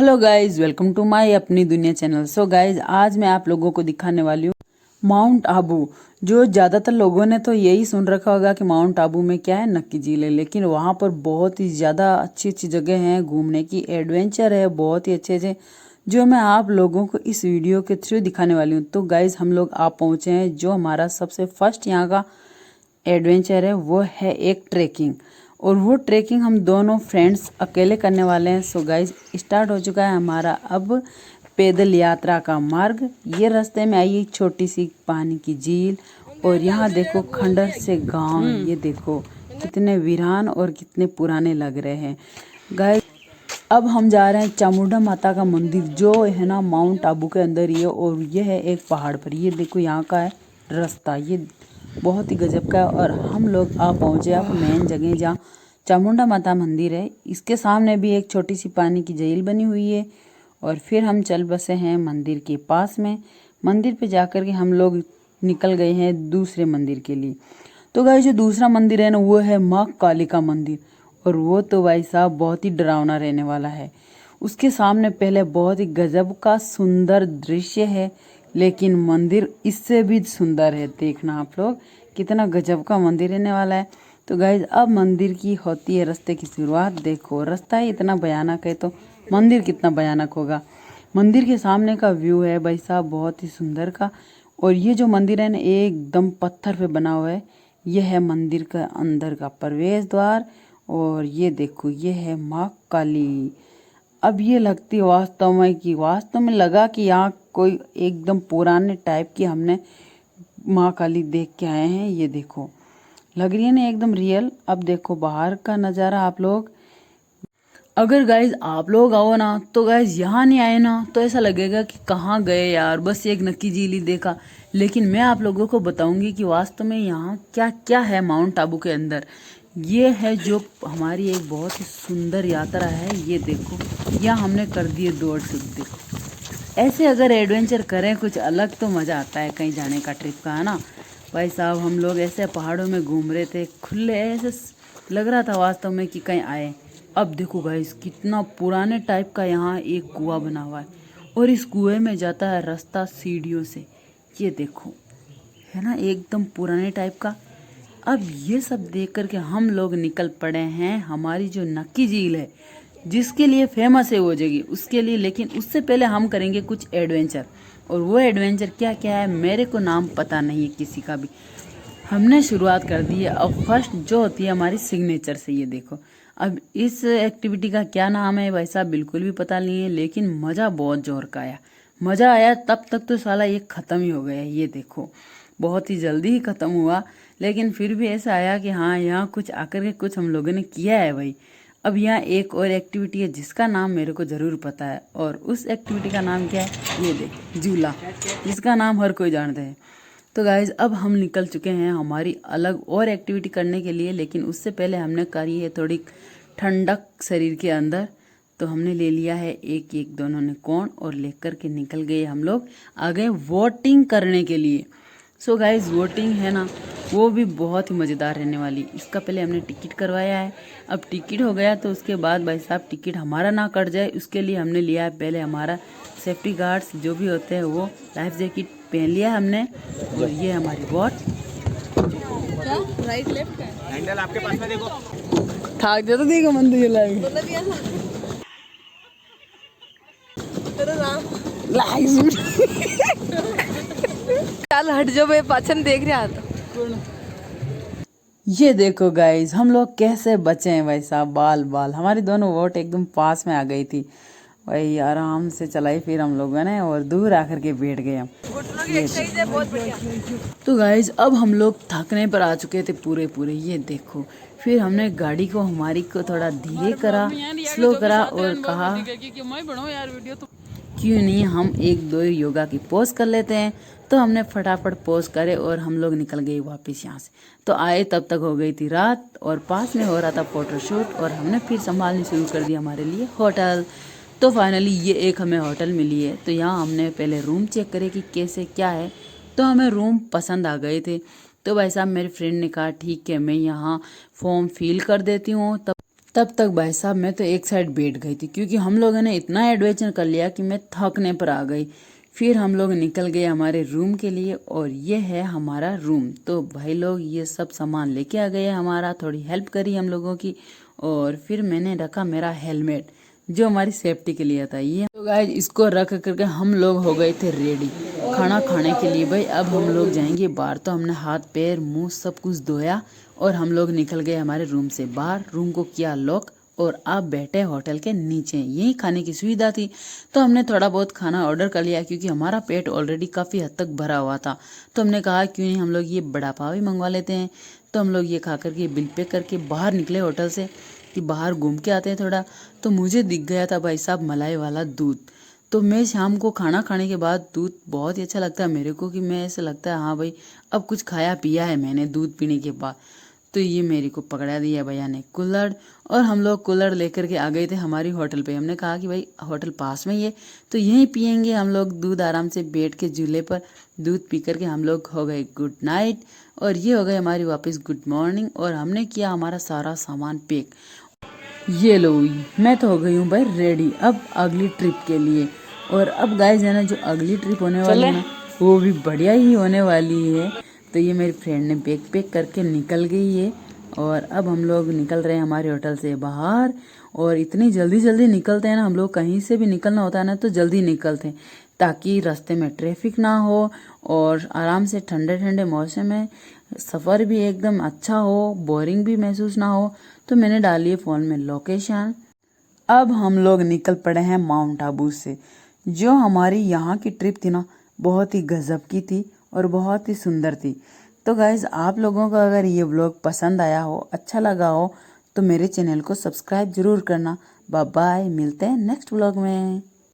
Hello guys, welcome to my अपनी दुनिया channel. So guys, आज मैं आप लोगों को दिखाने वाली हूँ माउंट आबू। जो ज़्यादातर लोगों ने तो यही सुन रखा होगा कि माउंट आबू में क्या है, नक्की झील है, लेकिन वहाँ पर बहुत ही ज़्यादा अच्छी अच्छी जगह हैं घूमने की, एडवेंचर है बहुत ही अच्छे अच्छे, जो मैं आप लोगों को इस वीडियो के थ्रू दिखाने वाली हूँ। तो गाइज, हम लोग आप पहुँचे हैं, जो हमारा सबसे फर्स्ट यहाँ का एडवेंचर है वो है एक ट्रैकिंग। और वो ट्रैकिंग हम दोनों फ्रेंड्स अकेले करने वाले हैं। सो गाइज, स्टार्ट हो चुका है हमारा अब पैदल यात्रा का मार्ग। ये रास्ते में आई एक छोटी सी पानी की झील, और यहाँ देखो खंडर से गांव। ये देखो कितने वीरान और कितने पुराने लग रहे हैं गाइज। अब हम जा रहे हैं चामुंडा माता का मंदिर, जो है ना माउंट आबू के अंदर ही है, और ये है एक पहाड़ पर। ये देखो यहाँ का है रास्ता, ये बहुत ही गजब का है। और हम लोग आ पहुँचे अब मेन जगह जहाँ चामुंडा माता मंदिर है। इसके सामने भी एक छोटी सी पानी की झील बनी हुई है। और फिर हम चल बसे हैं मंदिर के पास में। मंदिर पे जाकर के हम लोग निकल गए हैं दूसरे मंदिर के लिए। तो गाइस, जो दूसरा मंदिर है ना, वो है माँ काली का मंदिर। और वो तो भाई साहब बहुत ही डरावना रहने वाला है। उसके सामने पहले बहुत ही गजब का सुंदर दृश्य है, लेकिन मंदिर इससे भी सुंदर है। देखना आप लोग, कितना गजब का मंदिर रहने वाला है। तो गाइज, अब मंदिर की होती है रास्ते की शुरुआत। देखो रास्ता ही इतना भयानक है, तो मंदिर कितना भयानक होगा। मंदिर के सामने का व्यू है भाई साहब बहुत ही सुंदर का। और ये जो मंदिर है ना, एकदम पत्थर पे बना हुआ है। यह है मंदिर का अंदर का प्रवेश द्वार। और ये देखो, ये है माँ काली। अब ये लगती है वास्तव में लगा कि यहाँ कोई एकदम पुराने टाइप की हमने माँ काली देख के आए हैं। ये देखो, लग रही है ना एकदम रियल। अब देखो बाहर का नज़ारा आप लोग। अगर गाइज आप लोग आओ ना, तो गाइज यहाँ नहीं आए ना, तो ऐसा लगेगा कि कहाँ गए यार, बस एक नक्की झील ही देखा। लेकिन मैं आप लोगों को बताऊंगी कि वास्तव में यहाँ क्या क्या है माउंट आबू के अंदर। ये है जो हमारी एक बहुत ही सुंदर यात्रा है। ये देखो, यहाँ हमने कर दिए दौड़ शुरू। देखो, ऐसे अगर एडवेंचर करें कुछ अलग, तो मज़ा आता है कहीं जाने का, ट्रिप का, है ना भाई साहब। हम लोग ऐसे पहाड़ों में घूम रहे थे, खुले ऐसे लग रहा था वास्तव में कि कहीं आए। अब देखो गाइस, कितना पुराने टाइप का यहाँ एक कुआं बना हुआ है, और इस कुएं में जाता है रास्ता सीढ़ियों से। ये देखो, है ना एकदम पुराने टाइप का। अब ये सब देख करके हम लोग निकल पड़े हैं हमारी जो नक्की झील है, जिसके लिए फेमस है वो जगह, उसके लिए। लेकिन उससे पहले हम करेंगे कुछ एडवेंचर। और वो एडवेंचर क्या क्या है मेरे को नाम पता नहीं है किसी का भी। हमने शुरुआत कर दी है अब फर्स्ट जो होती है हमारी सिग्नेचर से। ये देखो, अब इस एक्टिविटी का क्या नाम है भाई साहब बिल्कुल भी पता नहीं है, लेकिन मज़ा बहुत जोर का आया। मज़ा आया तब तक तो साला ये ख़त्म ही हो गया। ये देखो, बहुत ही जल्दी ही ख़त्म हुआ, लेकिन फिर भी ऐसा आया कि हाँ, यहाँ कुछ आकर के कुछ हम लोगों ने किया है भाई। अब यहाँ एक और एक्टिविटी है जिसका नाम मेरे को ज़रूर पता है, और उस एक्टिविटी का नाम क्या है, ये देख, झूला, जिसका नाम हर कोई जानते हैं। तो गाइज, अब हम निकल चुके हैं हमारी अलग और एक्टिविटी करने के लिए, लेकिन उससे पहले हमने करी है थोड़ी ठंडक शरीर के अंदर। तो हमने ले लिया है एक एक दोनों ने कोण, और लेकर के निकल गए हम लोग आगे वोटिंग करने के लिए। सो गाइज, वोटिंग है ना, वो भी बहुत ही मज़ेदार रहने वाली। इसका पहले हमने टिकट करवाया है। अब टिकट हो गया तो उसके बाद भाई साहब टिकट हमारा ना कट जाए, उसके लिए हमने लिया है पहले हमारा सेफ्टी गार्ड्स जो भी होते हैं, वो लाइफ जैकेट पहन लिया हमने। और ये हमारी वोट, राइट लेफ्ट का हैंडल आपके पास में देखो। थाक दे तो देखो मन तो मतलब ये तेरा नाम चल हट जाओ, मैं पाचन देख रहा था। ये देखो गाइज, हम लोग कैसे बचे हैं भाई साहब। बाल बाल हमारी दोनों वोट एकदम पास में आ गई थी भाई, आराम से चलाई फिर हम लोगों ने, और दूर आकर के बैठ गए हम। घुटनों की एक्सरसाइज है, बहुत बढ़िया। तो गाइज, अब हम लोग थकने पर आ चुके थे पूरे पूरे। ये देखो, फिर हमने गाड़ी को हमारी को थोड़ा धीरे करा, स्लो करा, और कहा क्यों नहीं हम एक दो योगा की पोज कर लेते हैं। तो हमने फटाफट पोज करे और हम लोग निकल गए वापस यहाँ से। तो आए तब तक हो गई थी रात, और पास में हो रहा था फोटोशूट, और हमने फिर संभालनी शुरू कर दी हमारे लिए होटल। तो फाइनली ये एक हमें होटल मिली है। तो यहाँ हमने पहले रूम चेक करे कि कैसे क्या है, तो हमें रूम पसंद आ गए थे। तो भाई साहब मेरे फ्रेंड ने कहा ठीक है, मैं यहाँ फॉर्म फिल कर देती हूँ, तब तब तक भाई साहब मैं तो एक साइड बैठ गई थी, क्योंकि हम लोगों ने इतना एडवेंचर कर लिया कि मैं थकने पर आ गई। फिर हम लोग निकल गए हमारे रूम के लिए, और ये है हमारा रूम। तो भाई लोग ये सब सामान लेके आ गए हमारा, थोड़ी हेल्प करी हम लोगों की। और फिर मैंने रखा मेरा हेलमेट, जो हमारी सेफ्टी के लिए था। ये तो गाइस इसको रख करके हम लोग हो गए थे रेडी खाना खाने के लिए। भाई अब हम लोग जाएंगे बाहर। तो हमने हाथ पैर मुंह सब कुछ धोया और हम लोग निकल गए हमारे रूम से बाहर। रूम को किया लॉक और आप बैठे होटल के नीचे। यही खाने की सुविधा थी, तो हमने थोड़ा बहुत खाना ऑर्डर कर लिया, क्योंकि हमारा पेट ऑलरेडी काफ़ी हद तक भरा हुआ था। तो हमने कहा क्यों नहीं हम लोग ये बड़ा पाव ही मंगवा लेते हैं। तो हम लोग ये खा करके बिल पे करके बाहर निकले होटल से कि बाहर घूम के आते हैं थोड़ा। तो मुझे दिख गया था भाई साहब मलाई वाला दूध। तो मैं शाम को खाना खाने के बाद दूध बहुत ही अच्छा लगता है मेरे को, कि मैं ऐसा लगता है हाँ भाई अब कुछ खाया पिया है मैंने दूध पीने के बाद। तो ये मेरे को पकड़ा दिया भैया ने कुल्हड़, और हम लोग कुल्हड़ लेकर के आ गए थे हमारी होटल पे। हमने कहा कि भाई होटल पास में ही है तो यहीं पियेंगे हम लोग दूध, आराम से बैठ के झूले पर दूध पी करके हम लोग हो गए गुड नाइट। और ये हो गए हमारी वापस गुड मॉर्निंग। और हमने किया हमारा सारा सामान पैक। ये लो मैं तो हो गई हूँ भाई रेडी अब अगली ट्रिप के लिए। और अब गाइस है ना, जो अगली ट्रिप होने वाली है ना, वो भी बढ़िया ही होने वाली है। तो ये मेरी फ्रेंड ने बैग पैक करके निकल गई है, और अब हम लोग निकल रहे हैं हमारे होटल से बाहर। और इतनी जल्दी जल्दी निकलते हैं ना हम लोग, कहीं से भी निकलना होता है ना तो जल्दी निकलते हैं, ताकि रास्ते में ट्रैफिक ना हो और आराम से ठंडे ठंडे मौसम में सफ़र भी एकदम अच्छा हो, बोरिंग भी महसूस ना हो। तो मैंने डाली है फ़ोन में लोकेशन। अब हम लोग निकल पड़े हैं माउंट आबू से। जो हमारी यहाँ की ट्रिप थी ना, बहुत ही गजब की थी और बहुत ही सुंदर थी। तो गाइज आप लोगों को अगर ये व्लॉग पसंद आया हो, अच्छा लगा हो, तो मेरे चैनल को सब्सक्राइब जरूर करना। बाय बाय, मिलते हैं नेक्स्ट व्लॉग में।